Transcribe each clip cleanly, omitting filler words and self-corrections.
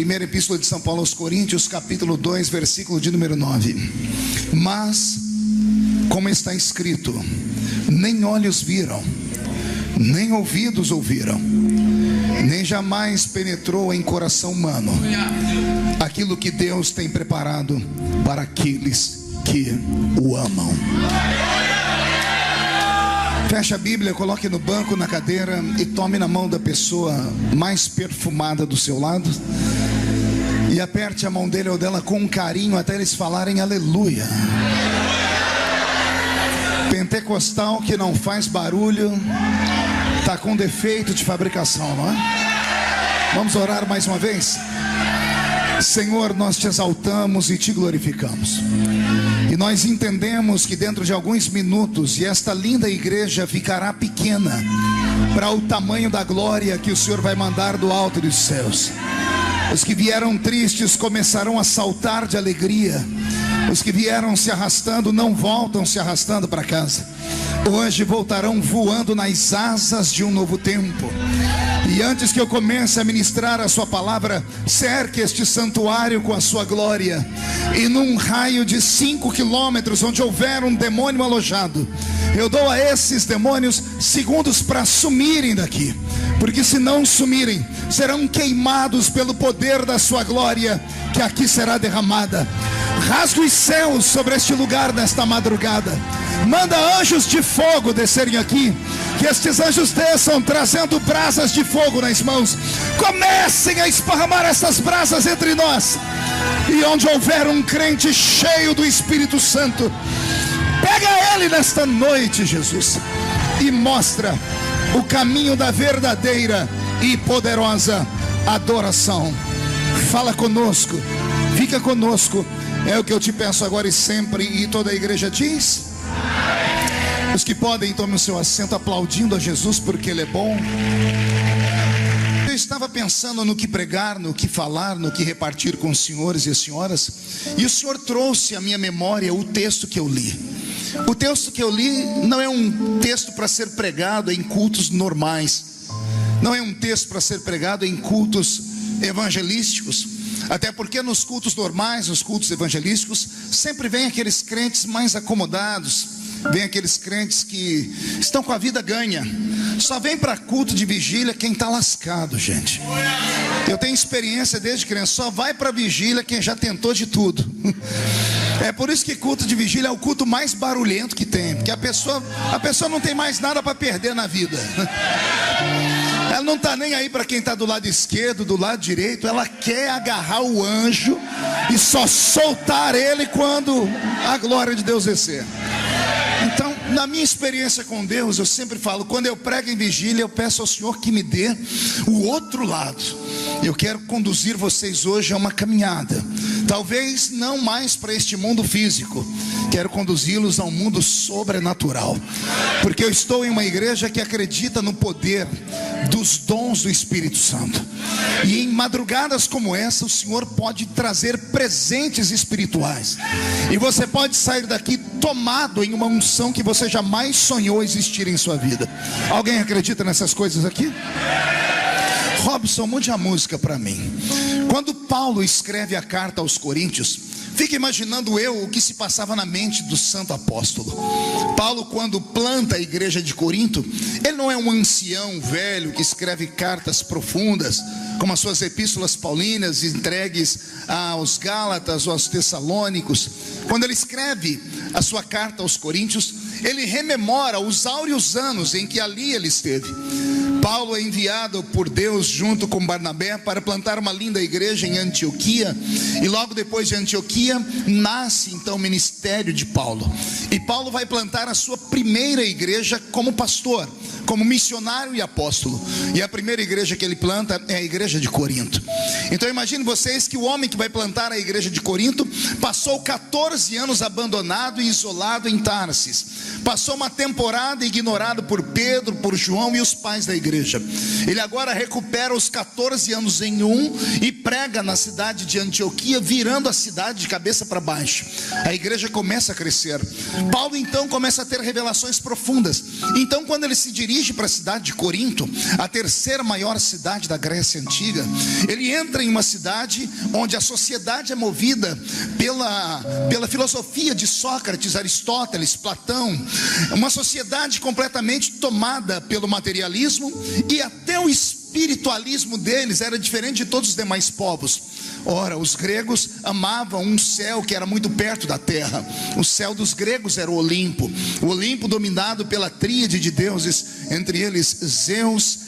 Primeira Epístola de São Paulo aos Coríntios, capítulo 2, versículo de número 9. Mas, como está escrito, nem olhos viram, nem ouvidos ouviram, nem jamais penetrou em coração humano aquilo que Deus tem preparado para aqueles que o amam. Feche a Bíblia, coloque no banco, na cadeira e tome na mão da pessoa mais perfumada do seu lado e aperte a mão dele ou dela com carinho até eles falarem aleluia. Pentecostal que não faz barulho está com defeito de fabricação, não é? Vamos orar mais uma vez? Senhor, nós te exaltamos e te glorificamos. E nós entendemos que dentro de alguns minutos, e esta linda igreja ficará pequena para o tamanho da glória que o Senhor vai mandar do alto dos céus. Os que vieram tristes começarão a saltar de alegria. Os que vieram se arrastando não voltam se arrastando para casa. Hoje voltarão voando nas asas de um novo tempo. E antes que eu comece a ministrar a sua palavra, cerque este santuário com a sua glória. E num raio de 5 quilômetros, onde houver um demônio alojado, eu dou a esses demônios segundos para sumirem daqui. Porque se não sumirem, serão queimados pelo poder da sua glória, que aqui será derramada. Rasgue os céus sobre este lugar nesta madrugada. Manda anjos de fogo descerem aqui. Que estes anjos desçam trazendo brasas de fogo nas mãos. Comecem a esparramar essas brasas entre nós. E onde houver um crente cheio do Espírito Santo, pega ele nesta noite, Jesus, e mostra o caminho da verdadeira e poderosa adoração. Fala conosco, fica conosco. É o que eu te peço agora e sempre. E toda a igreja diz: os que podem, tomem o seu assento aplaudindo a Jesus porque Ele é bom. Eu estava pensando no que pregar, no que falar, no que repartir com os senhores e as senhoras, e o Senhor trouxe à minha memória o texto que eu li. O texto que eu li não é um texto para ser pregado em cultos normais. Não é um texto para ser pregado em cultos evangelísticos. Até porque nos cultos normais, nos cultos evangelísticos, sempre vem aqueles crentes mais acomodados. Vem aqueles crentes que estão com a vida ganha. Só vem para culto de vigília quem está lascado, gente. Eu tenho experiência desde criança. Só vai para vigília quem já tentou de tudo. É por isso que culto de vigília é o culto mais barulhento que tem. Porque a pessoa não tem mais nada para perder na vida. Ela não está nem aí para quem está do lado esquerdo, do lado direito. Ela quer agarrar o anjo e só soltar ele quando a glória de Deus descer. Então, na minha experiência com Deus, eu sempre falo, quando eu prego em vigília, eu peço ao Senhor que me dê o outro lado. Eu quero conduzir vocês hoje a uma caminhada, talvez não mais para este mundo físico. Quero conduzi-los a um mundo sobrenatural, porque eu estou em uma igreja que acredita no poder dos dons do Espírito Santo. E em madrugadas como essa, o Senhor pode trazer presentes espirituais. E você pode sair daqui tomado em uma unção que você jamais sonhou existir em sua vida. Alguém acredita nessas coisas aqui? Robson, mude a música para mim. Quando Paulo escreve a carta aos Coríntios, fica imaginando o que se passava na mente do santo apóstolo. Paulo, quando planta a igreja de Corinto, ele não é um ancião velho que escreve cartas profundas, como as suas epístolas paulinas entregues aos Gálatas ou aos Tessalônicos. Quando ele escreve a sua carta aos Coríntios, ele rememora os áureos anos em que ali ele esteve. Paulo é enviado por Deus junto com Barnabé para plantar uma linda igreja em Antioquia. E logo depois de Antioquia nasce então o ministério de Paulo. E Paulo vai plantar a sua primeira igreja como pastor, como missionário e apóstolo. E a primeira igreja que ele planta é a igreja de Corinto. Então imagine vocês que o homem que vai plantar a igreja de Corinto passou 14 anos abandonado e isolado em Tarsis. Passou uma temporada ignorado por Pedro, por João e os pais da igreja. igreja. Ele agora recupera os 14 anos em e prega na cidade de Antioquia, virando a cidade de cabeça para baixo. A igreja começa a crescer. Paulo então começa a ter revelações profundas. Então, quando ele se dirige para a cidade de Corinto, a terceira maior cidade da Grécia Antiga, ele entra em uma cidade onde a sociedade é movida pela filosofia de Sócrates, Aristóteles, Platão. Uma sociedade completamente tomada pelo materialismo, e até o espiritualismo deles era diferente de todos os demais povos. Ora, os gregos amavam um céu que era muito perto da terra. O céu dos gregos era o Olimpo dominado pela tríade de deuses, entre eles Zeus,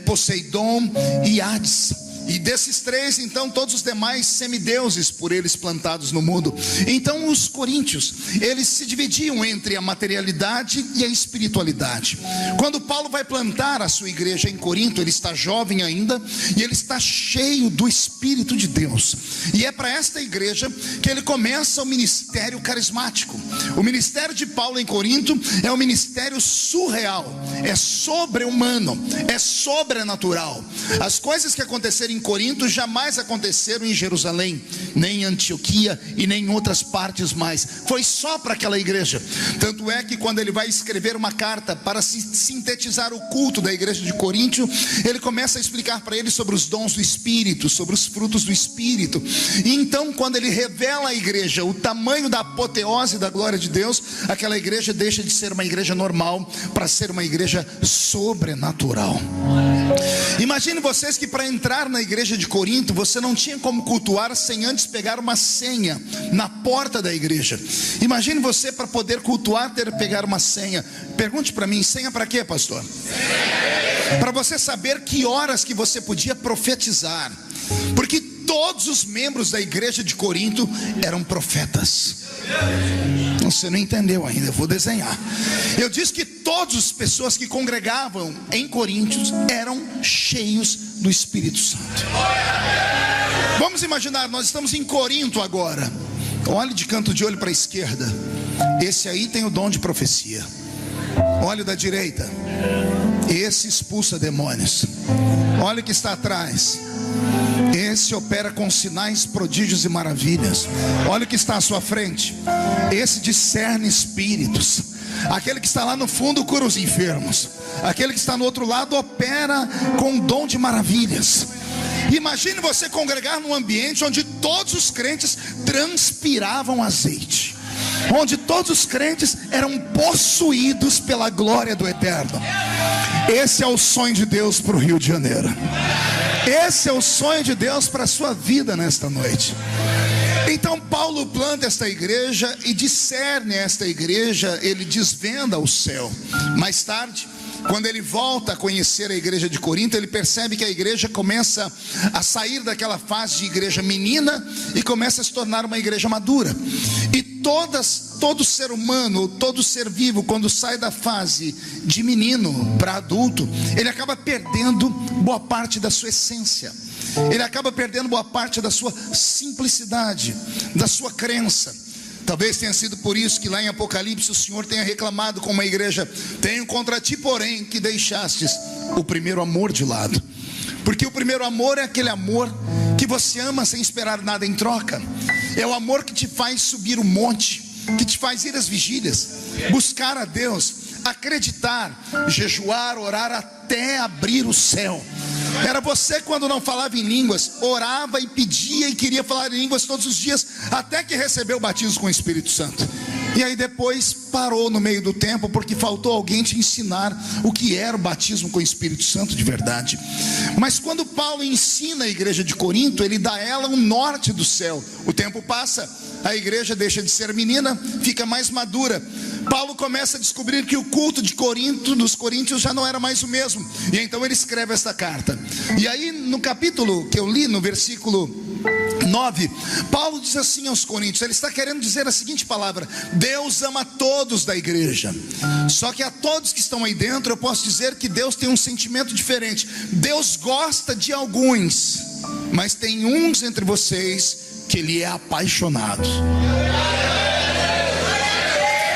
Poseidon e Hades. E desses três, então, todos os demais semideuses por eles plantados no mundo. Então os coríntios, eles se dividiam entre a materialidade e a espiritualidade. Quando Paulo vai plantar a sua igreja em Corinto, ele está jovem ainda, e ele está cheio do Espírito de Deus. E é para esta igreja que ele começa o ministério carismático. O ministério de Paulo em Corinto é um ministério surreal, é sobre-humano, é sobrenatural. As coisas que aconteceram em Corinto jamais aconteceram em Jerusalém, nem em Antioquia e nem em outras partes mais. Foi só para aquela igreja. Tanto é que quando ele vai escrever uma carta para sintetizar o culto da igreja de Corinto, ele começa a explicar para eles sobre os dons do Espírito, sobre os frutos do Espírito. E então, quando ele revela à igreja o tamanho da apoteose da glória de Deus, aquela igreja deixa de ser uma igreja normal para ser uma igreja sobrenatural. Imagine vocês que para entrar na igreja de Corinto, você não tinha como cultuar sem antes pegar uma senha na porta da igreja. Imagine você, para poder cultuar, ter que pegar uma senha. Pergunte para mim, senha para quê, pastor? Para você saber que horas que você podia profetizar. Porque todos os membros da igreja de Corinto eram profetas. Você não entendeu ainda, eu vou desenhar. Eu disse que todas as pessoas que congregavam em Coríntios eram cheios do Espírito Santo. Vamos imaginar, nós estamos em Corinto agora. Olhe de canto de olho para a esquerda. Esse aí tem o dom de profecia. Olhe da direita. Esse expulsa demônios. Olha o que está atrás. Esse opera com sinais, prodígios e maravilhas. Olha o que está à sua frente. Esse discerne espíritos. Aquele que está lá no fundo cura os enfermos. Aquele que está no outro lado opera com dom de maravilhas. Imagine você congregar num ambiente onde todos os crentes transpiravam azeite, onde todos os crentes eram possuídos pela glória do Eterno. Esse é o sonho de Deus para o Rio de Janeiro. Esse é o sonho de Deus para a sua vida nesta noite. Então Paulo planta esta igreja e discerne esta igreja, ele desvenda o céu. Mais tarde, quando ele volta a conhecer a igreja de Corinto, ele percebe que a igreja começa a sair daquela fase de igreja menina e começa a se tornar uma igreja madura. E todo ser humano, todo ser vivo, quando sai da fase de menino para adulto, ele acaba perdendo boa parte da sua essência. Ele acaba perdendo boa parte da sua simplicidade, da sua crença. Talvez tenha sido por isso que lá em Apocalipse o Senhor tenha reclamado com uma igreja: tenho contra ti, porém, que deixastes o primeiro amor de lado. Porque o primeiro amor é aquele amor que você ama sem esperar nada em troca. É o amor que te faz subir o monte, que te faz ir às vigílias, buscar a Deus, acreditar, jejuar, orar até abrir o céu. Era você, quando não falava em línguas, orava e pedia e queria falar em línguas todos os dias, até que recebeu o batismo com o Espírito Santo. E aí depois parou no meio do tempo, porque faltou alguém te ensinar o que era o batismo com o Espírito Santo de verdade. Mas quando Paulo ensina a igreja de Corinto, ele dá a ela um norte do céu. O tempo passa, a igreja deixa de ser menina, fica mais madura. Paulo começa a descobrir que o culto de Corinto, dos coríntios, já não era mais o mesmo. E então ele escreve esta carta. E aí no capítulo que eu li, no versículo 9, Paulo diz assim aos coríntios, ele está querendo dizer a seguinte palavra: Deus ama todos da igreja. Só que a todos que estão aí dentro, eu posso dizer que Deus tem um sentimento diferente. Deus gosta de alguns, mas tem uns entre vocês que Ele é apaixonado.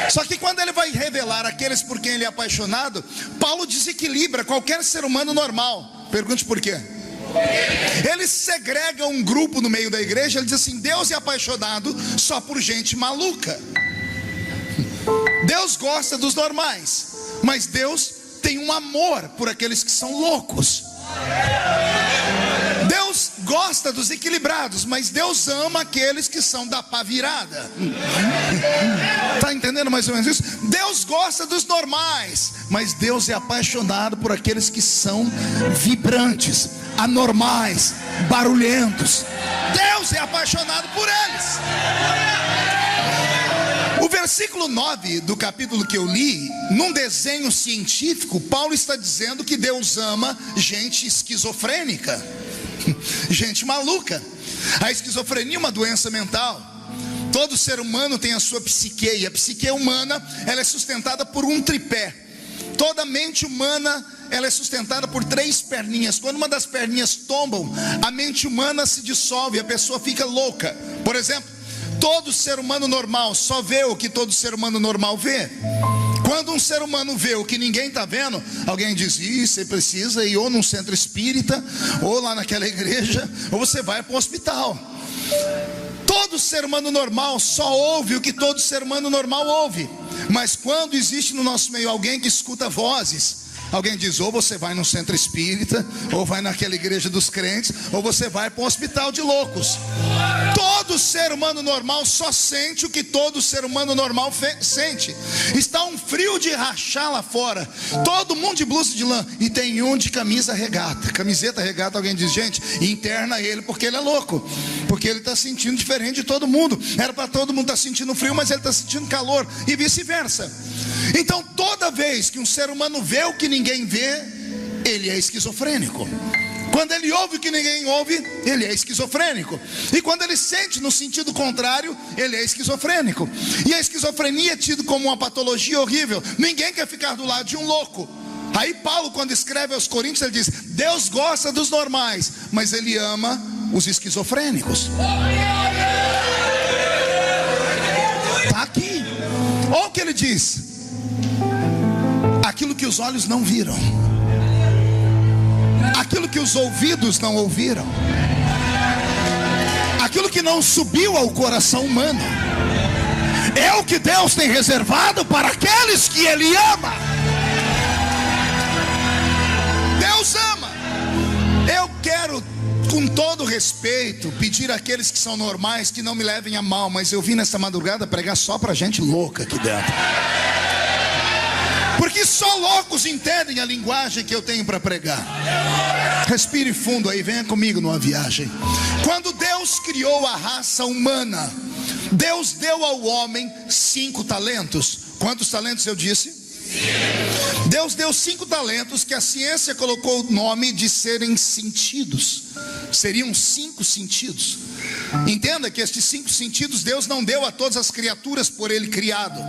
Só que quando quando ele vai revelar aqueles por quem ele é apaixonado, Paulo desequilibra qualquer ser humano normal. Pergunte por quê? Ele segrega um grupo no meio da igreja. Ele diz assim: Deus é apaixonado só por gente maluca. Deus gosta dos normais, mas Deus tem um amor por aqueles que são loucos. Deus gosta dos equilibrados, mas Deus ama aqueles que são da pá virada. Está entendendo mais ou menos isso? Deus gosta dos normais, mas Deus é apaixonado por aqueles que são vibrantes, anormais, barulhentos. Deus é apaixonado por eles. O versículo 9 do capítulo que eu li, num desenho científico, Paulo está dizendo que Deus ama gente esquizofrênica, gente maluca. A esquizofrenia é uma doença mental. Todo ser humano tem a sua psique, e a psique humana, ela é sustentada por um tripé. Toda mente humana, ela é sustentada por 3 perninhas. Quando uma das perninhas tombam, a mente humana se dissolve, a pessoa fica louca. Por exemplo, todo ser humano normal só vê o que todo ser humano normal vê. Quando um ser humano vê o que ninguém está vendo, alguém diz: você precisa ir ou num centro espírita, ou lá naquela igreja, ou você vai para o hospital. Todo ser humano normal só ouve o que todo ser humano normal ouve. Mas quando existe no nosso meio alguém que escuta vozes, alguém diz: ou você vai no centro espírita, ou vai naquela igreja dos crentes, ou você vai para um hospital de loucos. Todo ser humano normal só sente o que todo ser humano normal sente. Está um frio de rachar lá fora, todo mundo de blusa de lã, e tem um de camisa regata, camiseta regata. Alguém diz: gente, interna ele porque ele é louco, porque ele está sentindo diferente de todo mundo. Era para todo mundo estar sentindo frio, mas ele está sentindo calor, e vice-versa. Então toda vez que um ser humano vê o que ninguém vê, ele é esquizofrênico. Quando ele ouve o que ninguém ouve, ele é esquizofrênico. E quando ele sente no sentido contrário, ele é esquizofrênico. E a esquizofrenia é tida como uma patologia horrível. Ninguém quer ficar do lado de um louco. Aí Paulo, quando escreve aos Coríntios, ele diz: Deus gosta dos normais, mas ele ama os esquizofrênicos. Está aqui. Olha o que ele diz: aquilo que os olhos não viram, aquilo que os ouvidos não ouviram, aquilo que não subiu ao coração humano, é o que Deus tem reservado para aqueles que Ele ama. Deus ama. Eu quero, com todo respeito, pedir àqueles que são normais que não me levem a mal, mas eu vim nessa madrugada pregar só para gente louca aqui dentro, porque só loucos entendem a linguagem que eu tenho para pregar. Respire fundo aí, venha comigo numa viagem. Quando Deus criou a raça humana, Deus deu ao homem 5 talentos. Quantos talentos eu disse? Deus deu 5 talentos que a ciência colocou o nome de serem sentidos. Seriam 5 sentidos. Entenda que estes 5 sentidos Deus não deu a todas as criaturas por Ele criado.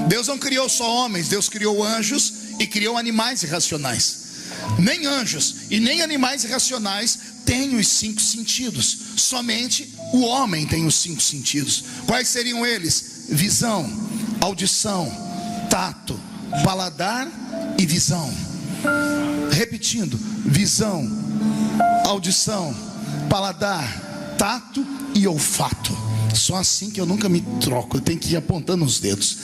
Deus não criou só homens, Deus criou anjos e criou animais irracionais. Nem anjos e nem animais irracionais têm os 5 sentidos. Somente o homem tem os 5 sentidos. Quais seriam eles? Visão, audição, tato, paladar e visão. Repetindo: visão, audição, paladar, tato e olfato. Só assim que eu nunca me troco, eu tenho que ir apontando os dedos.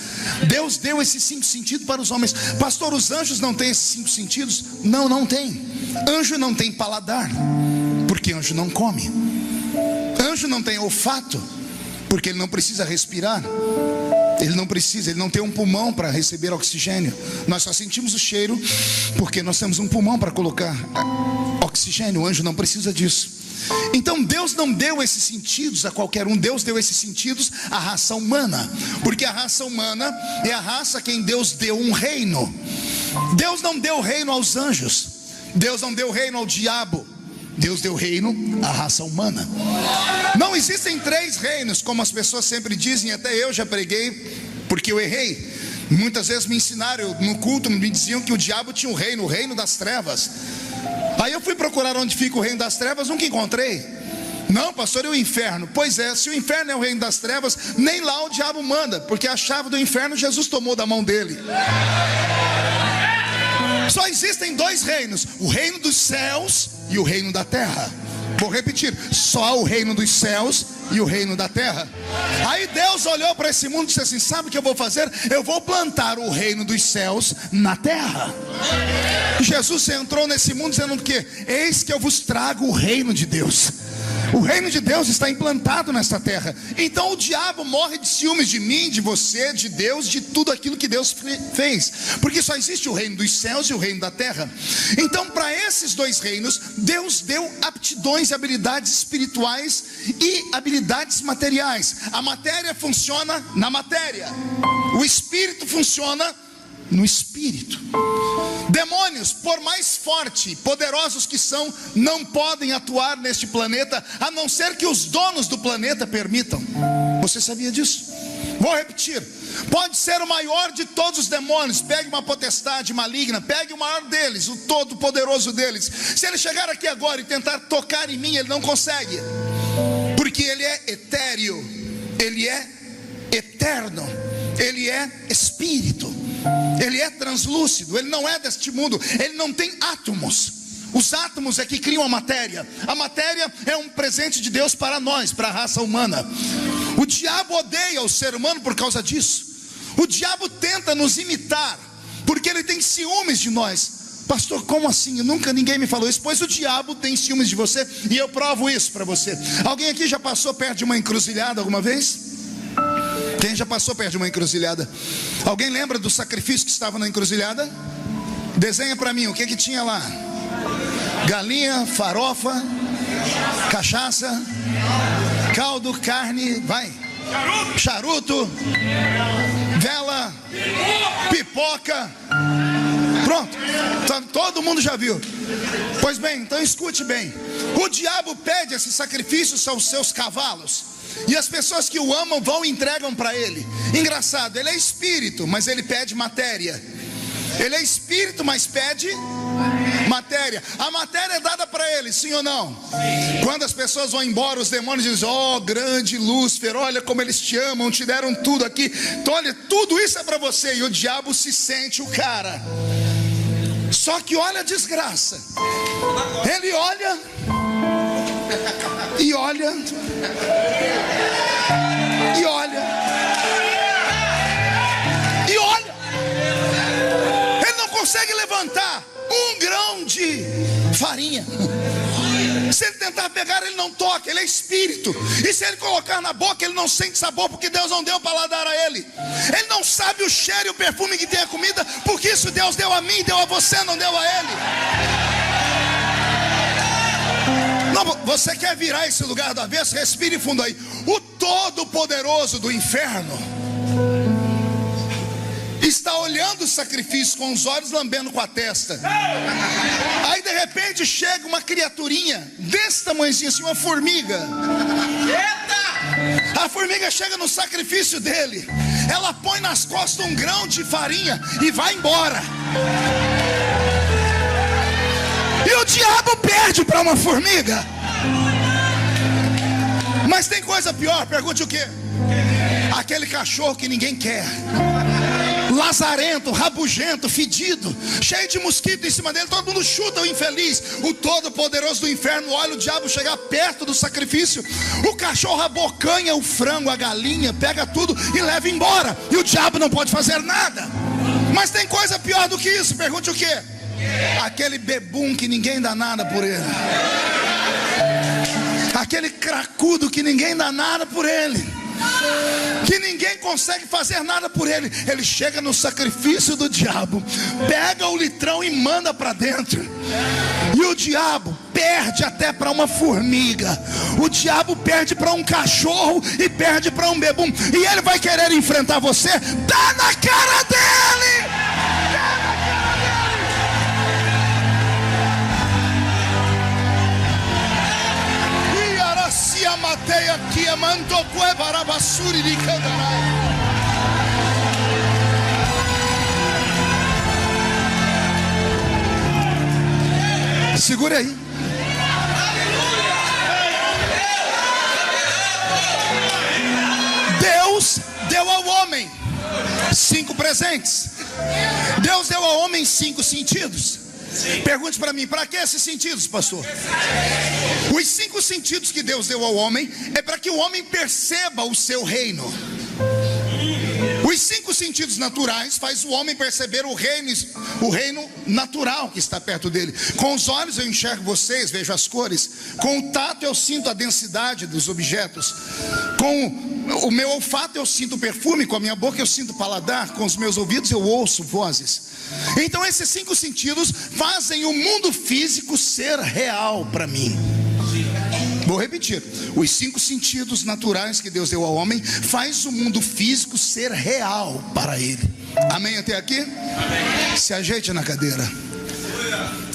Deus deu esses 5 sentidos para os homens. Pastor, os anjos não têm esses 5 sentidos? Não, não tem. Anjo não tem paladar, porque anjo não come. Anjo não tem olfato, porque ele não precisa respirar. Ele não precisa, ele não tem um pulmão para receber oxigênio. Nós só sentimos o cheiro porque nós temos um pulmão para colocar oxigênio. O anjo não precisa disso. Então Deus não deu esses sentidos a qualquer um. Deus deu esses sentidos à raça humana, porque a raça humana é a raça a quem Deus deu um reino. Deus não deu reino aos anjos, Deus não deu reino ao diabo, Deus deu reino à raça humana. Não existem 3 reinos, como as pessoas sempre dizem. Até eu já preguei, porque eu errei. Muitas vezes me ensinaram no culto, me diziam que o diabo tinha um reino, o reino das trevas. Aí eu fui procurar onde fica o reino das trevas, nunca encontrei. Não, pastor, e o inferno? Pois é, se o inferno é o reino das trevas, nem lá o diabo manda, porque a chave do inferno Jesus tomou da mão dele. Só existem dois reinos: o reino dos céus e o reino da terra. Vou repetir: só o reino dos céus e o reino da terra. Aí Deus olhou para esse mundo e disse assim: sabe o que eu vou fazer? Eu vou plantar o reino dos céus na terra. Jesus entrou nesse mundo dizendo o quê? Eis que eu vos trago o reino de Deus. O reino de Deus está implantado nesta terra. Então o diabo morre de ciúmes de mim, de você, de Deus, de tudo aquilo que Deus fez, porque só existe o reino dos céus e o reino da terra. Então, para esses dois reinos, Deus deu aptidões e habilidades espirituais e habilidades materiais. A matéria funciona na matéria, o espírito funciona no espírito. Demônios, por mais forte e poderosos que são, não podem atuar neste planeta, a não ser que os donos do planeta permitam. Você sabia disso? Vou repetir: pode ser o maior de todos os demônios, pegue uma potestade maligna, pegue o maior deles, o todo poderoso deles. Se ele chegar aqui agora e tentar tocar em mim, ele não consegue, porque ele é etéreo, ele é eterno, ele é espírito, ele é translúcido, ele não é deste mundo, ele não tem átomos. Os átomos é que criam a matéria. A matéria é um presente de Deus para nós, para a raça humana. O diabo odeia o ser humano por causa disso. O diabo tenta nos imitar, porque ele tem ciúmes de nós. Pastor, como assim? Ninguém me falou isso. Pois o diabo tem ciúmes de você, e eu provo isso para você. Alguém aqui já passou perto de uma encruzilhada alguma vez? Quem já passou perto de uma encruzilhada? Alguém lembra do sacrifício que estava na encruzilhada? Desenha para mim, o que tinha lá? Galinha, farofa, cachaça, caldo, carne, vai, charuto, vela, pipoca. Pronto, todo mundo já viu. Pois bem, então escute bem. O diabo pede esses sacrifícios aos seus cavalos, e as pessoas que o amam vão e entregam para ele. Engraçado, ele é espírito, mas ele pede matéria. Ele é espírito, mas pede matéria. A matéria é dada para ele, sim ou não? Quando as pessoas vão embora, os demônios dizem: ó, grande Lúcifer, olha como eles te amam, te deram tudo aqui. Então, olha, tudo isso é para você. E o diabo se sente o cara. Só que olha a desgraça. Ele olha e olha e olha e olha. Ele não consegue levantar um grão de farinha. Se ele tentar pegar, ele não toca, ele é espírito. E se ele colocar na boca, ele não sente sabor, porque Deus não deu paladar a ele. Ele não sabe o cheiro e o perfume que tem a comida, porque isso Deus deu a mim, deu a você, não deu a ele. Não, você quer virar esse lugar do avesso? Respire fundo aí. O Todo-Poderoso do inferno está olhando o sacrifício com os olhos, lambendo com a testa. Aí de repente chega uma criaturinha desse tamanhozinho assim, uma formiga. A formiga chega no sacrifício dele, ela põe nas costas um grão de farinha e vai embora. E o diabo perde para uma formiga. Mas tem coisa pior, pergunte o quê? Aquele cachorro que ninguém quer, lazarento, rabugento, fedido, cheio de mosquito em cima dele, todo mundo chuta o infeliz. O Todo-Poderoso do inferno olha o diabo chegar perto do sacrifício, o cachorro abocanha o frango, a galinha, pega tudo e leva embora, e o diabo não pode fazer nada. Mas tem coisa pior do que isso, pergunte o quê? Aquele bebum que ninguém dá nada por ele, aquele cracudo que ninguém dá nada por ele, que ninguém consegue fazer nada por ele. Ele chega no sacrifício do diabo, pega o litrão e manda para dentro. E o diabo perde até para uma formiga, o diabo perde para um cachorro e perde para um bebum. E ele vai querer enfrentar você? Dá na cara dele! Dá na cara dele! E aracia mateia aqui, mandou cueva basuri de candarai. Segura aí. deu ao homem 5 presentes. Deus deu ao homem 5 sentidos. Pergunte para mim, para que esses sentidos, pastor? Os 5 sentidos que Deus deu ao homem é para que o homem perceba o seu reino. Os 5 sentidos naturais faz o homem perceber o reino natural que está perto dele. Com os olhos eu enxergo vocês, vejo as cores. Com o tato eu sinto a densidade dos objetos. Com o meu olfato eu sinto o perfume. Com a minha boca eu sinto o paladar. Com os meus ouvidos eu ouço vozes. Então esses 5 sentidos fazem o mundo físico ser real para mim. Vou repetir, os 5 sentidos naturais que Deus deu ao homem faz o mundo físico ser real para ele. Amém até aqui? Amém. Se ajeite na cadeira.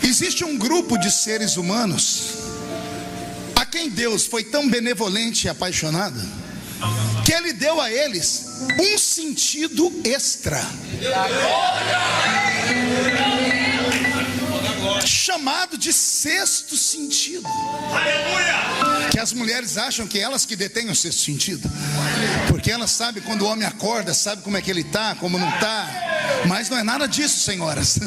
Existe um grupo de seres humanos a quem Deus foi tão benevolente e apaixonado que Ele deu a eles um sentido extra, chamado de 6º sentido. Aleluia! Que as mulheres acham que elas que detêm o 6º sentido, porque elas sabem quando o homem acorda, sabe como é que ele está, como não está. Mas não é nada disso, senhoras.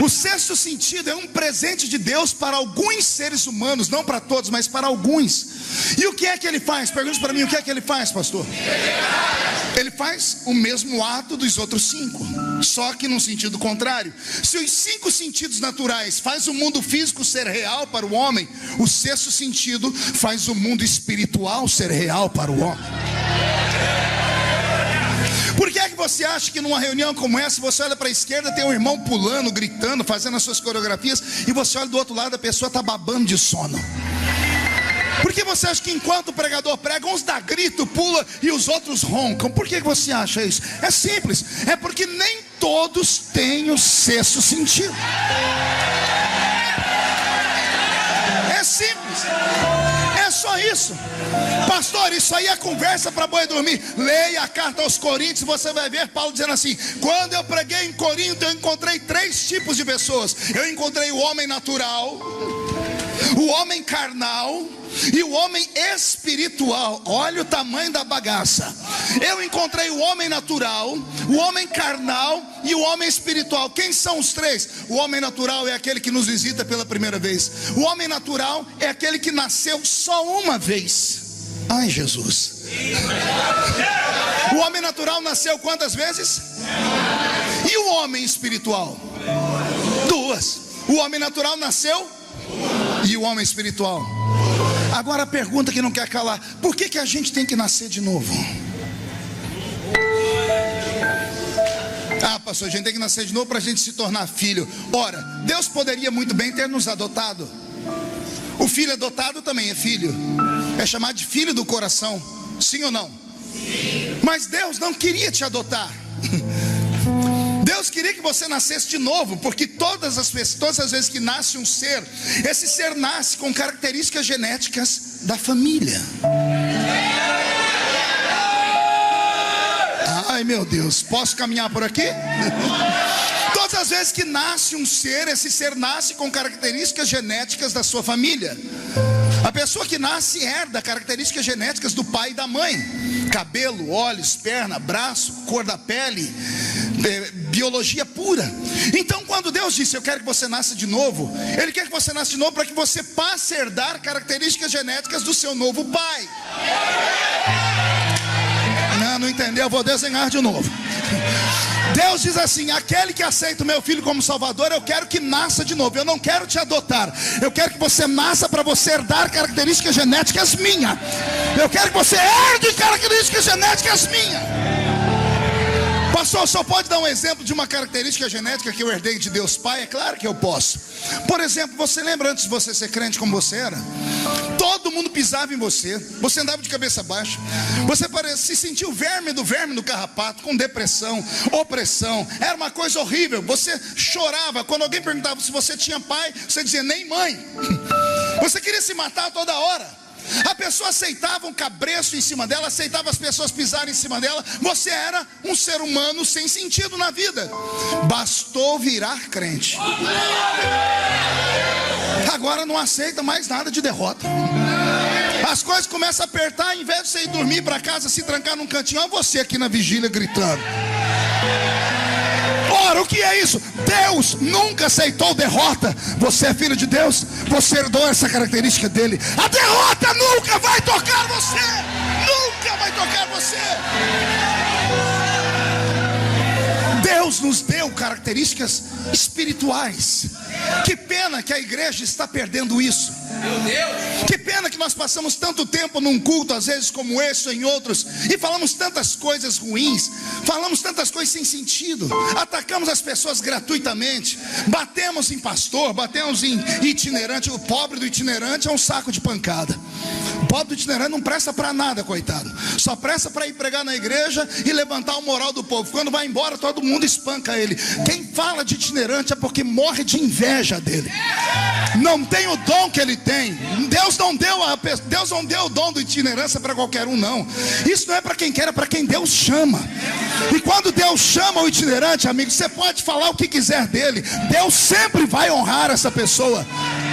O 6º sentido é um presente de Deus para alguns seres humanos, não para todos, mas para alguns. E o que é que ele faz? Pergunte para mim, o que é que ele faz, pastor? Ele faz o mesmo ato dos outros 5, só que num sentido contrário. Se os 5 sentidos naturais faz o mundo físico ser real para o homem, o 6º sentido faz o mundo espiritual ser real para o homem. Por que é que você acha que numa reunião como essa, você olha para a esquerda, tem um irmão pulando, gritando, fazendo as suas coreografias, e você olha do outro lado, a pessoa está babando de sono? Por que você acha que enquanto o pregador prega, uns dá grito, pula e os outros roncam? Por que você acha isso? É simples, é porque nem todos têm o 6º sentido. É simples, é só isso. Pastor, isso aí é conversa para boi dormir. Leia a carta aos Coríntios, você vai ver Paulo dizendo assim: quando eu preguei em Corinto, eu encontrei 3 tipos de pessoas. Eu encontrei o homem natural, o homem carnal e o homem espiritual. Olha o tamanho da bagaça. Eu encontrei o homem natural, o homem carnal e o homem espiritual. Quem são os 3? O homem natural é aquele que nos visita pela primeira vez. O homem natural é aquele que nasceu só uma vez. Ai, Jesus. O homem natural nasceu quantas vezes? E o homem espiritual? 2. O homem natural nasceu e o homem espiritual. Agora a pergunta que não quer calar: por que a gente tem que nascer de novo? Ah, pastor, a gente tem que nascer de novo para a gente se tornar filho. Ora, Deus poderia muito bem ter nos adotado. O filho adotado também é filho, é chamado de filho do coração. Sim ou não? Sim. Mas Deus não queria te adotar. Deus queria que você nascesse de novo, porque todas as vezes que nasce um ser, esse ser nasce com características genéticas da família. Ai, meu Deus, posso caminhar por aqui? Todas as vezes que nasce um ser, esse ser nasce com características genéticas da sua família. A pessoa que nasce herda características genéticas do pai e da mãe: cabelo, olhos, perna, braço, cor da pele, biologia pura. Então quando Deus disse: eu quero que você nasça de novo, Ele quer que você nasça de novo para que você passe a herdar características genéticas do seu novo pai. Não entendeu? Eu vou desenhar de novo. Deus diz assim: aquele que aceita o meu filho como salvador, eu quero que nasça de novo. Eu não quero te adotar, eu quero que você nasça para você herdar características genéticas minhas. Eu quero que você herde características genéticas minhas. Pastor, só pode dar um exemplo de uma característica genética que eu herdei de Deus Pai? É claro que eu posso. Por exemplo, você lembra antes de você ser crente como você era? Todo mundo pisava em você, você andava de cabeça baixa, você se sentia o verme do carrapato, com depressão, opressão, era uma coisa horrível. Você chorava, quando alguém perguntava se você tinha pai, você dizia: nem mãe. Você queria se matar toda hora. A pessoa aceitava um cabresto em cima dela, aceitava as pessoas pisarem em cima dela. Você era um ser humano sem sentido na vida. Bastou virar crente, agora não aceita mais nada de derrota. As coisas começam a apertar, ao invés de você ir dormir para casa, se trancar num cantinho, olha você aqui na vigília gritando. Ora, o que é isso? Deus nunca aceitou derrota. Você é filho de Deus, você herdou essa característica dele. A derrota nunca vai tocar você. Nunca vai tocar você. Deus nos deu características espirituais. Que pena que a igreja está perdendo isso. Que pena que nós passamos tanto tempo num culto, às vezes como esse ou em outros, e falamos tantas coisas ruins, falamos tantas coisas sem sentido, atacamos as pessoas gratuitamente, batemos em pastor, batemos em itinerante. O pobre do itinerante é um saco de pancada. O pobre do itinerante não presta para nada, coitado. Só presta para ir pregar na igreja e levantar o moral do povo. Quando vai embora, todo mundo espanca ele. Quem fala de itinerante é porque morre de inveja dele. Não tem o dom que ele tem. Deus não deu o dom da itinerância para qualquer um, não. Isso não é para quem quer, é para quem Deus chama. E quando Deus chama o itinerante, amigo, você pode falar o que quiser dele, Deus sempre vai honrar essa pessoa.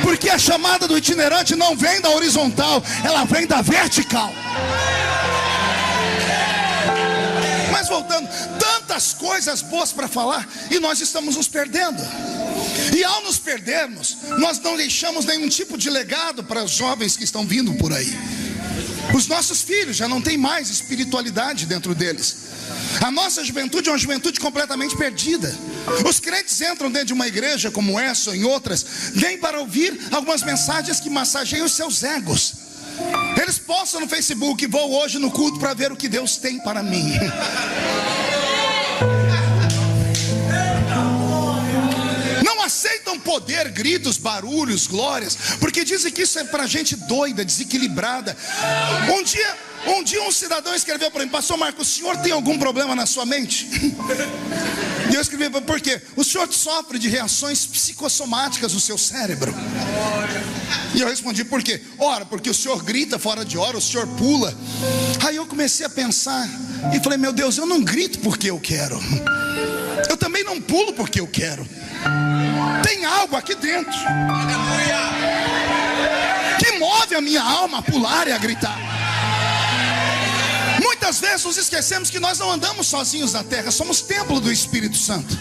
Porque a chamada do itinerante não vem da horizontal, ela vem da vertical. Mas voltando, tantas coisas boas para falar, e nós estamos nos perdendo. E ao nos perdermos, nós não deixamos nenhum tipo de legado para os jovens que estão vindo por aí. Os nossos filhos já não tem mais espiritualidade dentro deles. A nossa juventude é uma juventude completamente perdida. Os crentes entram dentro de uma igreja como essa ou em outras, vêm para ouvir algumas mensagens que massageiam os seus egos. Eles postam no Facebook: vou hoje no culto para ver o que Deus tem para mim. Não aceitam poder, gritos, barulhos, glórias, porque dizem que isso é para gente doida, desequilibrada. Um dia um cidadão escreveu para mim: pastor Marcos, o senhor tem algum problema na sua mente? E eu escrevi: por quê? O senhor sofre de reações psicossomáticas no seu cérebro. E eu respondi: por quê? Ora, porque o senhor grita fora de hora, o senhor pula. Aí eu comecei a pensar e falei: meu Deus, eu não grito porque eu quero, eu também não pulo porque eu quero. Tem algo aqui dentro que move a minha alma a pular e a gritar. Muitas vezes nos esquecemos que nós não andamos sozinhos na terra, somos templo do Espírito Santo.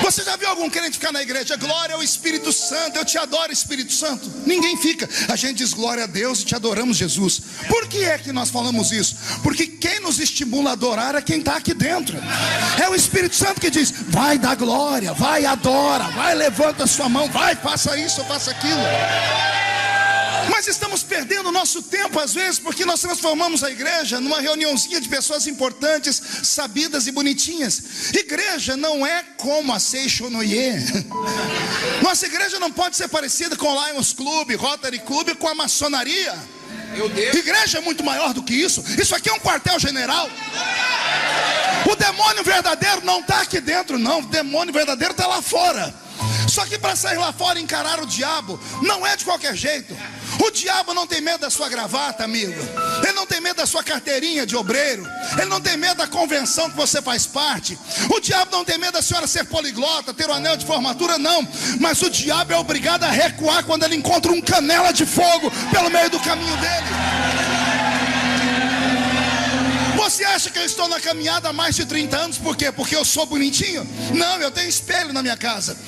Você já viu algum crente ficar na igreja: glória ao Espírito Santo, eu te adoro, Espírito Santo? Ninguém fica. A gente diz glória a Deus e te adoramos, Jesus. Por que é que nós falamos isso? Porque quem nos estimula a adorar é quem está aqui dentro. É o Espírito Santo que diz: vai dar glória, vai adora, vai levanta a sua mão, vai faça isso ou faça aquilo. Mas estamos perdendo o nosso tempo às vezes, porque nós transformamos a igreja numa reuniãozinha de pessoas importantes, sabidas e bonitinhas. Igreja não é como a Seixonoye. Nossa igreja não pode ser parecida com o Lions Club, Rotary Club, com a maçonaria. Igreja é muito maior do que isso. Isso aqui é um quartel-general. O demônio verdadeiro não está aqui dentro, não. O demônio verdadeiro está lá fora. Só que para sair lá fora e encarar o diabo, não é de qualquer jeito. O diabo não tem medo da sua gravata, amigo. Ele não tem medo da sua carteirinha de obreiro. Ele não tem medo da convenção que você faz parte. O diabo não tem medo da senhora ser poliglota, ter o anel de formatura, não. Mas o diabo é obrigado a recuar quando ele encontra um canela de fogo pelo meio do caminho dele. Você acha que eu estou na caminhada há mais de 30 anos? Por quê? Porque eu sou bonitinho? Não, eu tenho espelho na minha casa.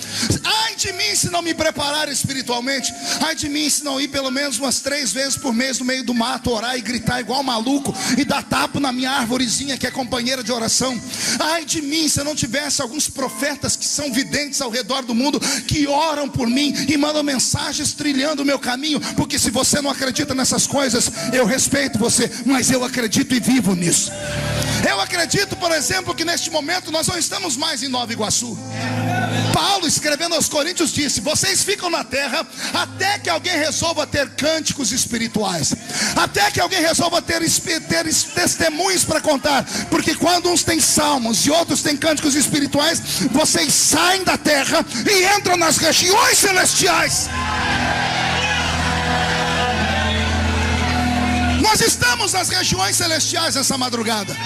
Ai de mim se não me preparar espiritualmente. Ai de mim se não ir pelo menos umas 3 vezes por mês no meio do mato, orar e gritar igual maluco e dar tapa na minha árvorezinha que é companheira de oração. Ai de mim se eu não tivesse alguns profetas que são videntes ao redor do mundo, que oram por mim e mandam mensagens trilhando o meu caminho. Porque se você não acredita nessas coisas, eu respeito você, mas eu acredito e vivo nisso. Eu acredito, por exemplo, que neste momento nós não estamos mais em Nova Iguaçu. Paulo, escrevendo aos Coríntios, disse: vocês ficam na terra até que alguém resolva ter cânticos espirituais, até que alguém resolva ter testemunhos para contar. Porque quando uns têm salmos e outros têm cânticos espirituais, vocês saem da terra e entram nas regiões celestiais. Nós estamos nas regiões celestiais essa madrugada.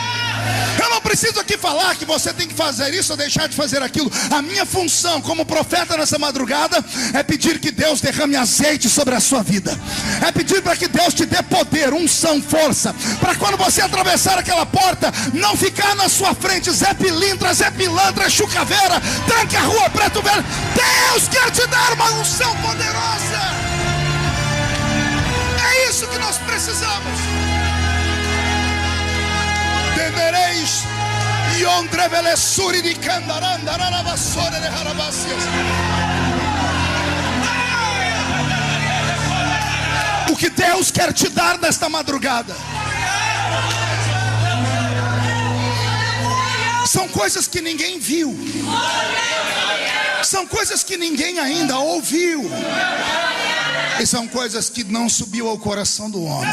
Eu não preciso aqui falar que você tem que fazer isso ou deixar de fazer aquilo. A minha função como profeta nessa madrugada é pedir que Deus derrame azeite sobre a sua vida. É pedir para que Deus te dê poder, unção, força, para quando você atravessar aquela porta, não ficar na sua frente Zé Pilintra, Zé Pilantra, Chucaveira, tranque a rua, Preto Velho. Deus quer te dar uma unção poderosa. É isso que nós precisamos. Tendereis e ondrevelessuri de candaranda, raravassore de harabácias. O que Deus quer te dar nesta madrugada são coisas que ninguém viu, são coisas que ninguém ainda ouviu, e são coisas que não subiu ao coração do homem.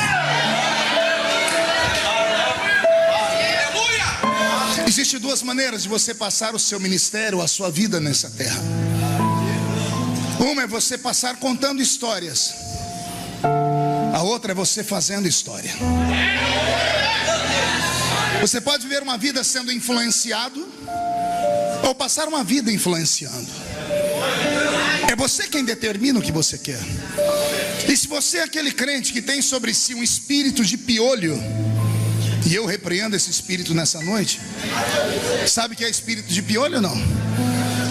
Existem duas maneiras de você passar o seu ministério, a sua vida nessa terra. Uma é você passar contando histórias, a outra é você fazendo história. Você pode viver uma vida sendo influenciado, ou passar uma vida influenciando. É você quem determina o que você quer. E se você é aquele crente que tem sobre si um espírito de piolho, e eu repreendo esse espírito nessa noite. Sabe o que é espírito de piolho ou não?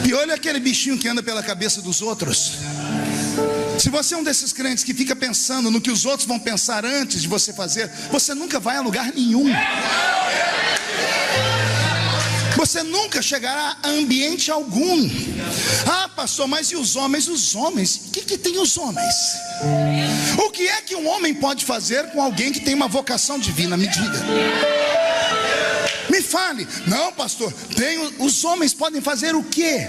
Piolho é aquele bichinho que anda pela cabeça dos outros. Se você é um desses crentes que fica pensando no que os outros vão pensar antes de você fazer, você nunca vai a lugar nenhum. Você nunca chegará a ambiente algum. Ah, pastor, mas e os homens? Os homens? O que tem os homens? O que é que um homem pode fazer com alguém que tem uma vocação divina? Me diga. Me fale. Não, pastor, os homens podem fazer o quê?